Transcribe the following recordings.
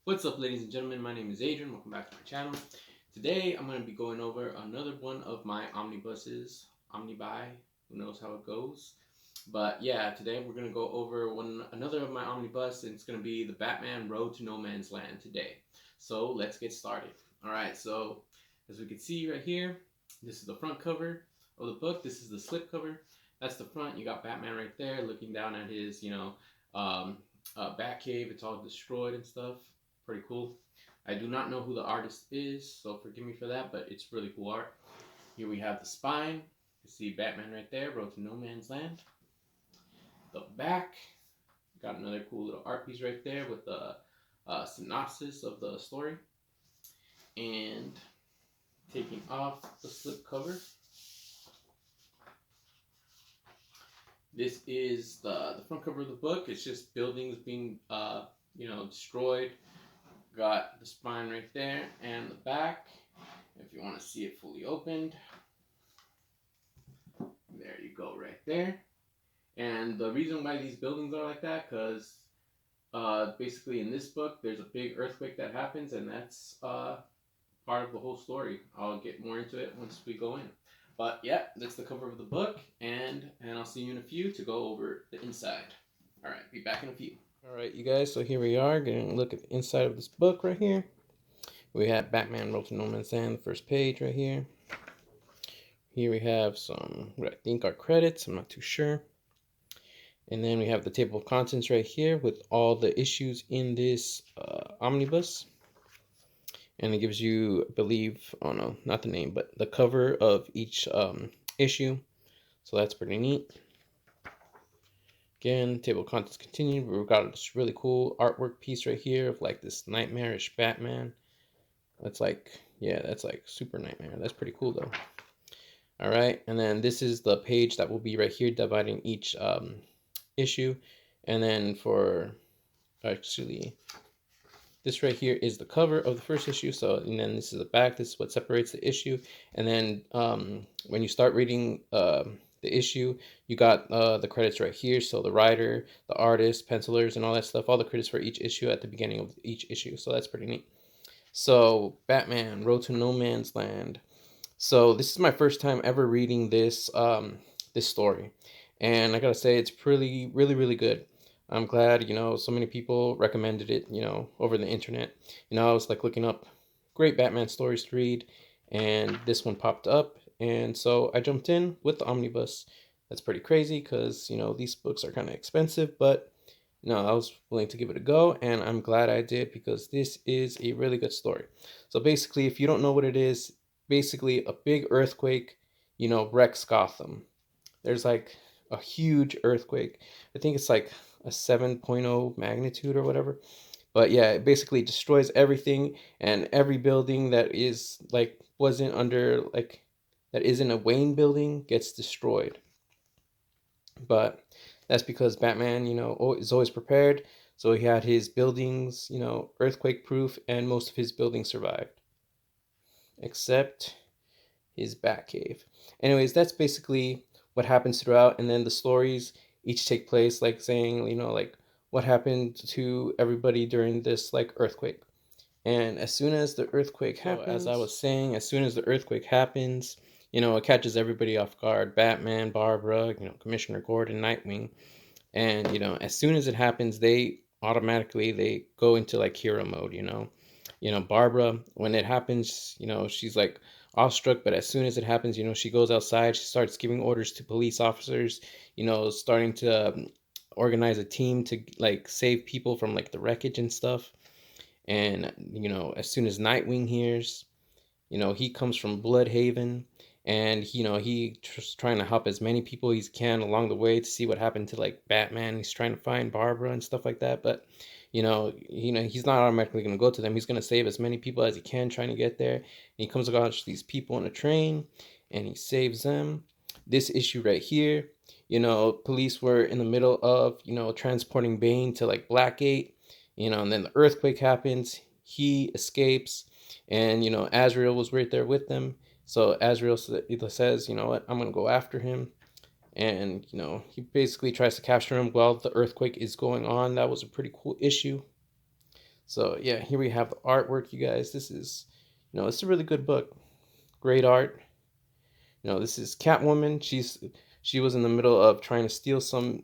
What's up, ladies and gentlemen? My name is Adrian. Welcome back to my channel. Today, I'm going to be going over another one of my omnibuses. Omnibuy, who knows how it goes. But yeah, today we're going to go over another of my omnibus, and it's going to be the Batman Road to No Man's Land today. So let's get started. Alright, so as we can see right here, this is the front cover of the book. This is the slip cover. That's the front. You got Batman right there looking down at his, Batcave. It's all destroyed and stuff. Pretty cool. I do not know who the artist is, so forgive me for that, but it's really cool art. Here we have the spine. You see Batman right there, Road to No Man's Land. The back, got another cool little art piece right there with the synopsis of the story. And taking off the slip cover, this is the front cover of the book. It's just buildings being destroyed. Got the spine right there and the back. If you want to see it fully opened, there you go right there. And the reason why these buildings are like that, because basically in this book there's a big earthquake that happens, and that's part of the whole story. I'll get more into it once we go in. But yeah, that's the cover of the book, and I'll see you in a few to go over the inside. All right, be back in a few. All right, you guys, so here we are getting a look at the inside of this book right here. We have Batman Road to No Man's Land, the first page right here. Here we have some, what I think are credits, I'm not too sure. And then we have the table of contents right here with all the issues in this omnibus. And it gives you, I believe, oh no, not the name, but the cover of each issue. So that's pretty neat. Again, table of contents continued. We've got this really cool artwork piece right here of like this nightmarish Batman. That's like, yeah, that's like super nightmare. That's pretty cool though. All right, and then this is the page that will be right here dividing each issue. And then for, actually, this right here is the cover of the first issue. So, and then this is the back. This is what separates the issue. And then when you start reading the issue, you got the credits right here. So the writer, the artist, pencilers, and all that stuff. All the credits for each issue at the beginning of each issue. So that's pretty neat. So Batman, Road to No Man's Land. So this is my first time ever reading this this story, and I gotta say it's really good. I'm glad so many people recommended it over the internet. I was like looking up great Batman stories to read, and this one popped up, and so I jumped in with the omnibus. That's pretty crazy because these books are kind of expensive, but no, I was willing to give it a go, and I'm glad I did because this is a really good story. So basically, if you don't know what it is, basically a big earthquake, wrecks Gotham. There's like a huge earthquake. I think it's like a 7.0 magnitude or whatever. But yeah, it basically destroys everything, and every building that is like wasn't under like that isn't a Wayne building gets destroyed. But that's because Batman, is always prepared. So he had his buildings, earthquake proof, and most of his buildings survived, except his Batcave. Anyways, that's basically what happens throughout, and then the stories each take place, like saying, like what happened to everybody during this like earthquake. And as soon as the earthquake happens, as I was saying, as soon as the earthquake happens, it catches everybody off guard. Batman, Barbara, Commissioner Gordon, Nightwing. And, as soon as it happens, they go into like hero mode, Barbara, when it happens, she's like awestruck, but as soon as it happens, she goes outside, she starts giving orders to police officers, starting to organize a team to like save people from like the wreckage and stuff. And as soon as Nightwing hears, he comes from Bloodhaven, and he's trying to help as many people he can along the way to see what happened to like Batman. He's trying to find Barbara and stuff like that, but he's not automatically going to go to them. He's going to save as many people as he can trying to get there. And he comes across these people on a train, and he saves them. This issue right here, police were in the middle of transporting Bane to like Blackgate, and then the earthquake happens. He escapes, and Azrael was right there with them. So Azrael says, you know what, I'm gonna go after him, and he basically tries to capture him while the earthquake is going on. That was a pretty cool issue. So yeah, here we have the artwork, you guys. This is, it's a really good book. Great art. This is Catwoman. She was in the middle of trying to steal some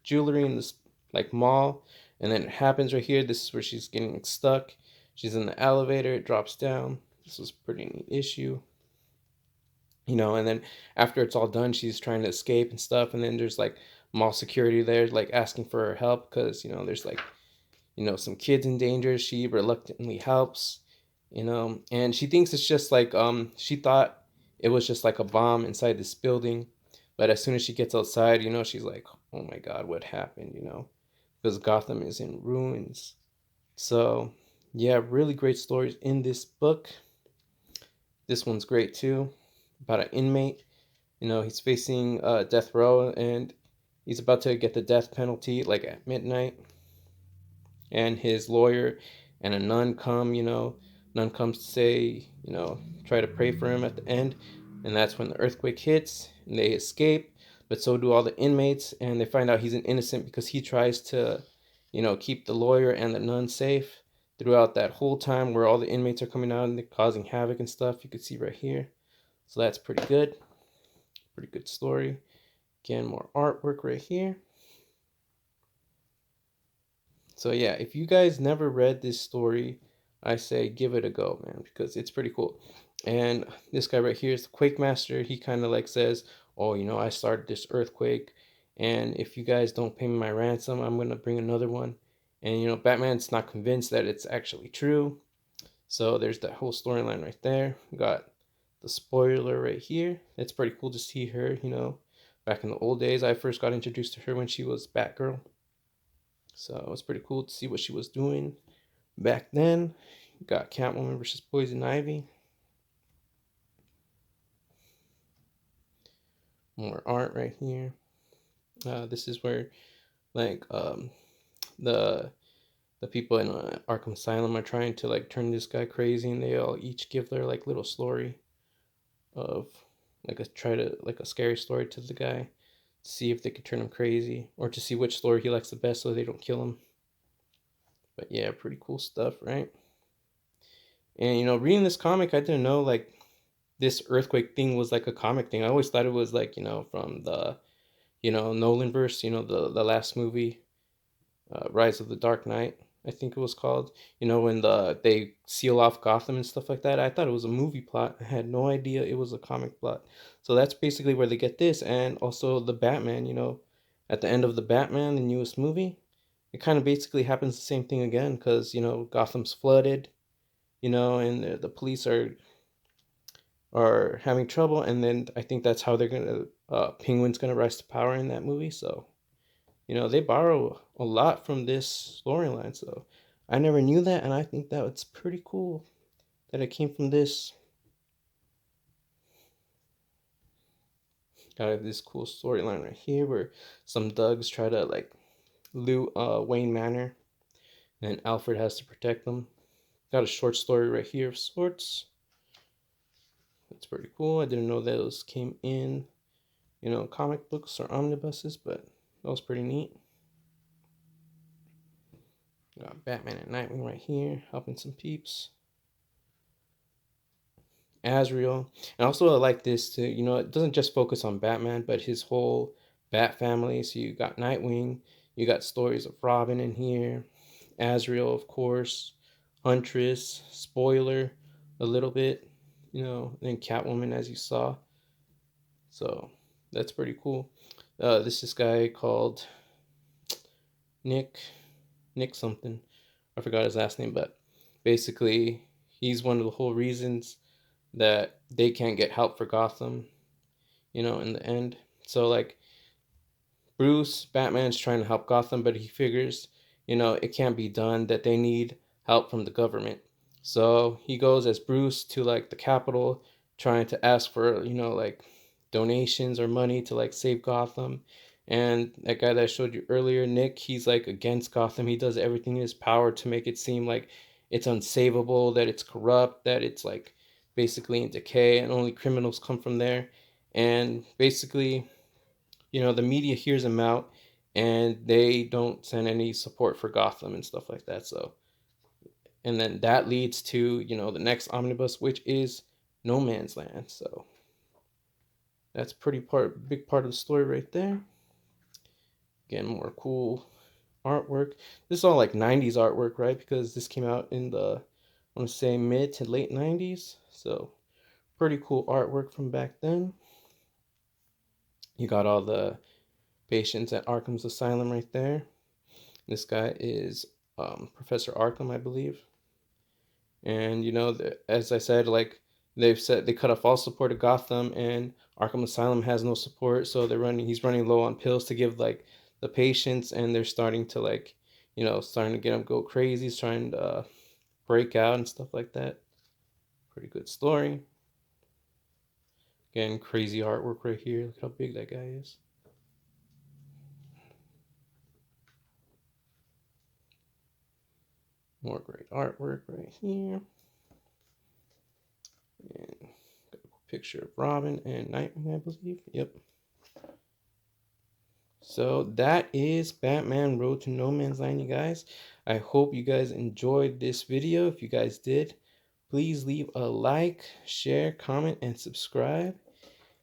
jewelry in this like mall, and then it happens right here. This is where she's getting stuck. She's in the elevator. It drops down. This was a pretty neat issue. And then after it's all done, she's trying to escape and stuff, and then there's like mall security there, like asking for her help because there's like some kids in danger. She reluctantly helps, and she thinks it's just like she thought it was just like a bomb inside this building, but as soon as she gets outside, she's like, oh my god, what happened, because Gotham is in ruins. So yeah, really great stories in this book. This one's great too, about an inmate. He's facing death row, and he's about to get the death penalty like at midnight, and his lawyer and a nun come. Nun comes to say, try to pray for him at the end, and that's when the earthquake hits and they escape, but so do all the inmates, and they find out he's an innocent because he tries to keep the lawyer and the nun safe throughout that whole time where all the inmates are coming out and they're causing havoc and stuff. You can see right here. So that's pretty good story. Again, more artwork right here. So yeah, if you guys never read this story, I say give it a go, man, because it's pretty cool. And this guy right here is the Quake Master. He kind of like says, oh, I started this earthquake, and if you guys don't pay me my ransom, I'm gonna bring another one. And Batman's not convinced that it's actually true. So there's that whole storyline right there. We got the spoiler right here. It's pretty cool to see her, back in the old days. I first got introduced to her when she was Batgirl. So it was pretty cool to see what she was doing back then. Got Catwoman versus Poison Ivy. More art right here. This is where like the people in Arkham Asylum are trying to like turn this guy crazy, and they all each give their like little story of like a scary story to the guy to see if they could turn him crazy, or to see which story he likes the best so they don't kill him. But yeah, pretty cool stuff, right? And reading this comic, I didn't know like this earthquake thing was like a comic thing. I always thought it was like from the Nolan verse, the last movie, Rise of the Dark Knight, I think it was called. When they seal off Gotham and stuff like that. I thought it was a movie plot. I had no idea it was a comic plot. So that's basically where they get this, and also the Batman. At the end of the Batman, the newest movie, it kind of basically happens the same thing again because Gotham's flooded, and the police are having trouble, and then I think that's how they're gonna Penguin's gonna rise to power in that movie. So they borrow a lot from this storyline. So I never knew that, and I think that it's pretty cool that it came from this. Got this cool storyline right here where some thugs try to like loot Wayne Manor, and Alfred has to protect them. Got a short story right here of sorts. That's pretty cool. I didn't know those came in, comic books or omnibuses, but that was pretty neat. Got Batman and Nightwing right here, helping some peeps. Azrael. And also I like this too, it doesn't just focus on Batman, but his whole Bat family. So you got Nightwing, you got stories of Robin in here, Azrael, of course, Huntress, spoiler a little bit, and then Catwoman, as you saw. So that's pretty cool. This guy called Nick something. I forgot his last name, but basically he's one of the whole reasons that they can't get help for Gotham, in the end. So like Bruce, Batman's trying to help Gotham, but he figures, it can't be done, that they need help from the government. So he goes as Bruce to like the Capitol, trying to ask for, like donations or money to like save Gotham. And that guy that I showed you earlier, Nick, he's like against Gotham. He does everything in his power to make it seem like it's unsavable, that it's corrupt, that it's like basically in decay and only criminals come from there. And basically, the media hears him out, and they don't send any support for Gotham and stuff like that. So And then that leads to, you know, the next omnibus, which is No Man's Land. So that's big part of the story right there. Again, more cool artwork. This is all like 90s artwork, right? Because this came out in the, I want to say, mid to late 90s. So pretty cool artwork from back then. You got all the patients at Arkham's Asylum right there. This guy is Professor Arkham, I believe. And you know, as I said, like they've said, they cut off all support of Gotham, and Arkham Asylum has no support, so he's running low on pills to give like the patients, and they're starting to like, you know, starting to get him go crazy. He's trying to break out and stuff like that. Pretty good story. Again, crazy artwork right here. Look how big that guy is. More great artwork right here. And got a picture of Robin and Nightwing, I believe. Yep. So that is Batman Road to No Man's Land, you guys. I hope you guys enjoyed this video. If you guys did, please leave a like, share, comment, and subscribe.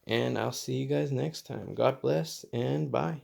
And I'll see you guys next time. God bless and bye.